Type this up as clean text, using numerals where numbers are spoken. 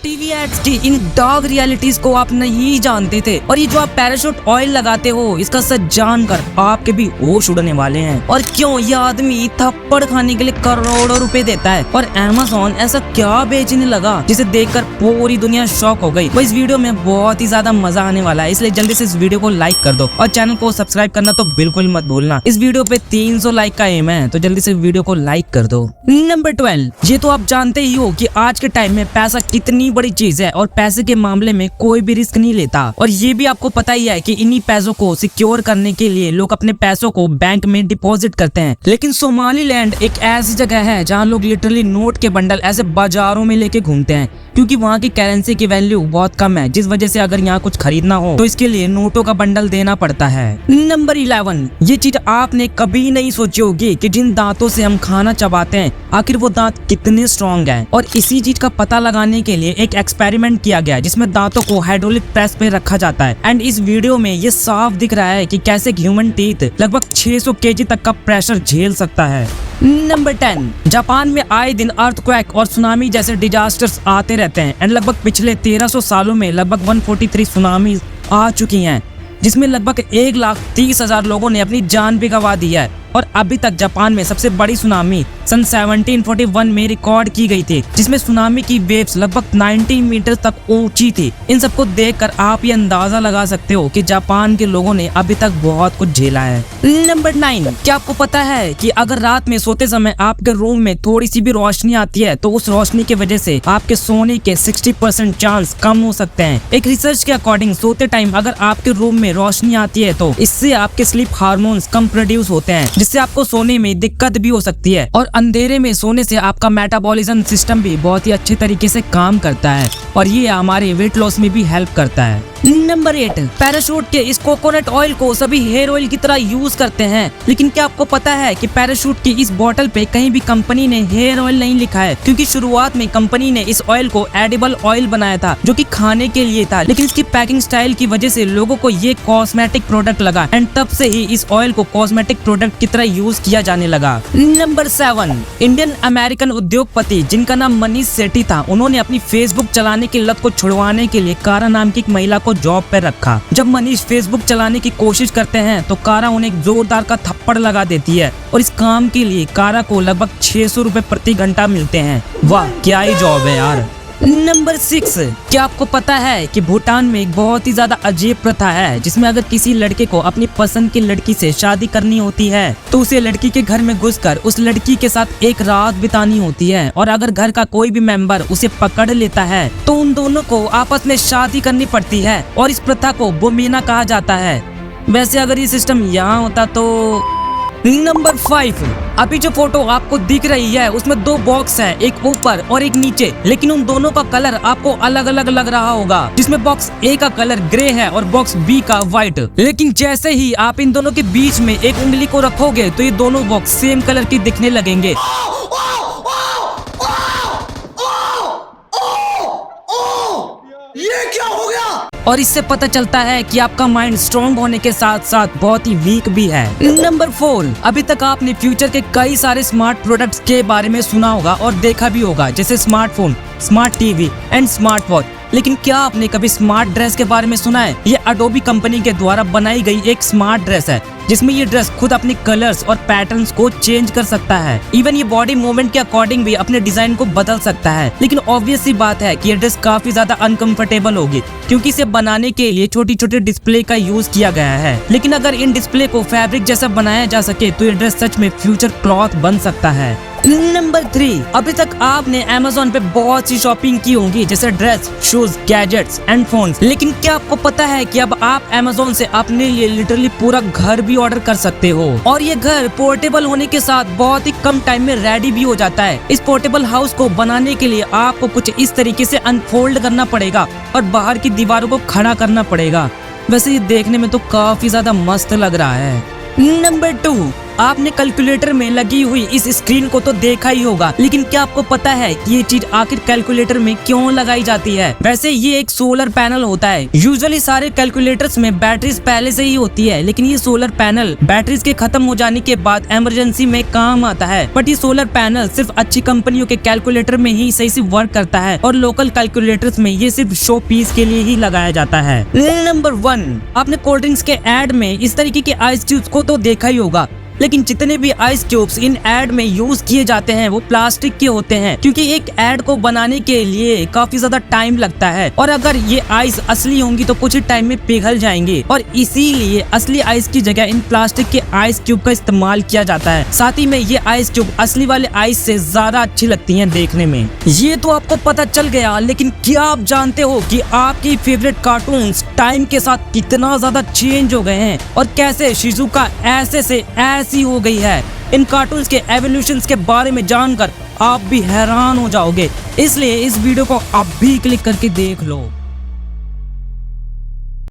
TV ads की इन dark realities को आप नहीं जानते थे और ये जो आप पैराशूट ऑयल लगाते हो इसका सच जानकर आपके भी होश उड़ने वाले हैं। और क्यों ये आदमी थप्पड़ खाने के लिए करोड़ों रुपए देता है और अमेज़न ऐसा क्या बेचने लगा जिसे देखकर पूरी दुनिया शॉक हो गई। तो इस वीडियो में बहुत ही ज्यादा मजा आने वाला है, इसलिए जल्दी से इस वीडियो को लाइक कर दो और चैनल को सब्सक्राइब करना तो बिल्कुल मत भूलना। इस वीडियो पे 300 लाइक का एम है, तो जल्दी से वीडियो को लाइक कर दो। नंबर 12, ये तो आप जानते ही हो कि आज के टाइम में पैसा कितनी बड़ी चीज है और पैसे के मामले में कोई भी रिस्क नहीं लेता। और ये भी आपको पता ही है कि इन्हीं पैसों को सिक्योर करने के लिए लोग अपने पैसों को बैंक में डिपॉजिट करते हैं। लेकिन सोमालीलैंड एक ऐसी जगह है जहाँ लोग लिटरली नोट के बंडल ऐसे बाजारों में लेके घूमते हैं, क्योंकि वहाँ की करेंसी की वैल्यू बहुत कम है, जिस वजह से अगर यहाँ कुछ खरीदना हो तो इसके लिए नोटों का बंडल देना पड़ता है। नंबर 11, ये चीज आपने कभी नहीं सोची होगी कि जिन दांतों से हम खाना चबाते हैं आखिर वो दांत कितने स्ट्रॉन्ग हैं। और इसी चीज का पता लगाने के लिए एक एक्सपेरिमेंट किया गया जिसमें दांतों को हाइड्रोलिक प्रेस पे रखा जाता है। एंड इस वीडियो में ये साफ दिख रहा है कि कैसे ह्यूमन टीथ लगभग 600 केजी तक का प्रेशर झेल सकता है। नंबर 10, जापान में आए दिन अर्थक्वेक और सुनामी जैसे डिजास्टर्स आते रहते हैं एंड लगभग पिछले 1300 सालों में लगभग 143 सुनामी आ चुकी हैं, जिसमें लगभग 1,30,000 लोगों ने अपनी जान भी गंवा दी है। और अभी तक जापान में सबसे बड़ी सुनामी सन 1741 में रिकॉर्ड की गई थी, जिसमें सुनामी की वेव्स लगभग 90 मीटर तक ऊंची थी। इन सबको देखकर आप ये अंदाजा लगा सकते हो कि जापान के लोगों ने अभी तक बहुत कुछ झेला है। नंबर 9, क्या आपको पता है कि अगर रात में सोते समय आपके रूम में थोड़ी सी भी रोशनी आती है तो उस रोशनी की वजह से आपके सोने के 60% चांस कम हो सकते हैं। एक रिसर्च के अकॉर्डिंग सोते टाइम अगर आपके रूम में रोशनी आती है तो इससे आपके स्लीप हार्मोन्स कम प्रोड्यूस होते हैं, जिससे आपको सोने में दिक्कत भी हो सकती है। और अंधेरे में सोने से आपका मेटाबॉलिज्म सिस्टम भी बहुत ही अच्छे तरीके से काम करता है और ये हमारे वेट लॉस में भी हेल्प करता है। नंबर 8, पैराशूट के इस कोकोनट ऑयल को सभी हेयर ऑयल की तरह यूज करते हैं, लेकिन क्या आपको पता है कि पैराशूट की इस बोतल पे कहीं भी कंपनी ने हेयर ऑयल नहीं लिखा है, क्योंकि शुरुआत में कंपनी ने इस ऑयल को एडिबल ऑयल बनाया था जो कि खाने के लिए था, लेकिन इसकी पैकिंग स्टाइल की वजह से लोगों को ये कॉस्मेटिक प्रोडक्ट लगा एंड तब से ही इस ऑयल को कॉस्मेटिक प्रोडक्ट की तरह यूज किया जाने लगा। नंबर 7, इंडियन अमेरिकन उद्योगपति जिनका नाम मनीष सेठी था, उन्होंने अपनी फेसबुक चलाने की लत को छुड़वाने के लिए कारा नाम की एक महिला को जॉब पे रखा। जब मनीष फेसबुक चलाने की कोशिश करते हैं तो कारा उन्हें एक जोरदार का थप्पड़ लगा देती है और इस काम के लिए कारा को लगभग 600 रुपए प्रति घंटा मिलते हैं। वाह, क्या ही जॉब है यार। नंबर 6, क्या आपको पता है कि भूटान में एक बहुत ही ज्यादा अजीब प्रथा है जिसमें अगर किसी लड़के को अपनी पसंद की लड़की से शादी करनी होती है तो उसे लड़की के घर में घुसकर उस लड़की के साथ एक रात बितानी होती है, और अगर घर का कोई भी मेंबर उसे पकड़ लेता है तो उन दोनों को आपस में शादी करनी पड़ती है और इस प्रथा को बोमीना कहा जाता है। वैसे अगर ये सिस्टम यहाँ होता तो। नंबर 5, अभी जो फोटो आपको दिख रही है उसमें 2 बॉक्स हैं, एक ऊपर और एक नीचे, लेकिन उन दोनों का कलर आपको अलग अलग लग रहा होगा, जिसमें बॉक्स ए का कलर ग्रे है और बॉक्स बी का व्हाइट। लेकिन जैसे ही आप इन दोनों के बीच में एक उंगली को रखोगे तो ये दोनों बॉक्स सेम कलर की दिखने लगेंगे। ये क्या हो गया? और इससे पता चलता है कि आपका माइंड स्ट्रॉन्ग होने के साथ साथ बहुत ही वीक भी है। नंबर 4, अभी तक आपने फ्यूचर के कई सारे स्मार्ट प्रोडक्ट्स के बारे में सुना होगा और देखा भी होगा, जैसे smartphone, smart TV and smart watch, लेकिन क्या आपने कभी स्मार्ट ड्रेस के बारे में सुना है? ये अडोबी कंपनी के द्वारा बनाई गई एक स्मार्ट ड्रेस है जिसमें ये ड्रेस खुद अपने कलर्स और पैटर्न्स को चेंज कर सकता है। इवन ये बॉडी मूवमेंट के अकॉर्डिंग भी अपने डिजाइन को बदल सकता है। लेकिन ऑब्वियस सी बात है कि ये ड्रेस काफी ज्यादा अनकंफर्टेबल होगी, क्योंकि इसे बनाने के लिए छोटी छोटे डिस्प्ले का यूज किया गया है। लेकिन अगर इन डिस्प्ले को फैब्रिक जैसा बनाया जा सके तो ये ड्रेस सच में फ्यूचर क्लॉथ बन सकता है। नंबर 3, अभी तक आपने अमेज़न पे बहुत सी शॉपिंग की होंगी, जैसे dress, shoes, gadgets and phones, लेकिन क्या आपको पता है कि अब आप अमेज़न से अपने लिए लिटरली पूरा घर भी ऑर्डर कर सकते हो और ये घर पोर्टेबल होने के साथ बहुत ही कम टाइम में रेडी भी हो जाता है। इस पोर्टेबल हाउस को बनाने के लिए आपको कुछ इस तरीके से अनफोल्ड करना पड़ेगा और बाहर की दीवारों को खड़ा करना पड़ेगा। वैसे ये देखने में तो काफी ज्यादा मस्त लग रहा है। नंबर 2, आपने कैलकुलेटर में लगी हुई इस स्क्रीन को तो देखा ही होगा, लेकिन क्या आपको पता है कि ये चीज आखिर कैलकुलेटर में क्यों लगाई जाती है? वैसे ये एक सोलर पैनल होता है। यूजुअली सारे कैलकुलेटर्स में बैटरीज पहले से ही होती है, लेकिन ये सोलर पैनल बैटरीज के खत्म हो जाने के बाद इमरजेंसी में काम आता है। बट ये सोलर पैनल सिर्फ अच्छी कंपनियों के कैलकुलेटर में ही सही से वर्क करता है और लोकल कैलकुलेटर्स में ये सिर्फ शो पीस के लिए ही लगाया जाता है। नंबर 1, आपने कोल्ड ड्रिंक्स के एड में इस तरीके के आइस क्यूब्स को तो देखा ही होगा, लेकिन जितने भी आइस क्यूब्स इन एड में यूज किए जाते हैं वो प्लास्टिक के होते हैं, क्योंकि एक एड को बनाने के लिए काफी ज्यादा टाइम लगता है और अगर ये आइस असली होंगी तो कुछ ही टाइम में पिघल जाएंगे और इसीलिए असली आइस की जगह इन प्लास्टिक के आइस क्यूब का इस्तेमाल किया जाता है। साथ ही में ये आइस क्यूब असली वाले आइस से ज्यादा अच्छी लगती हैं देखने में। ये तो आपको पता चल गया, लेकिन क्या आप जानते हो कि आपकी फेवरेट कार्टून्स टाइम के साथ कितना ज्यादा चेंज हो गए हैं और कैसे शिजुका ऐसे से ऐसी हो गई है? इन कार्टून्स के एवोल्यूशंस के बारे में जानकर आप भी हैरान हो जाओगे, इसलिए इस वीडियो को आप भी क्लिक करके देख लो।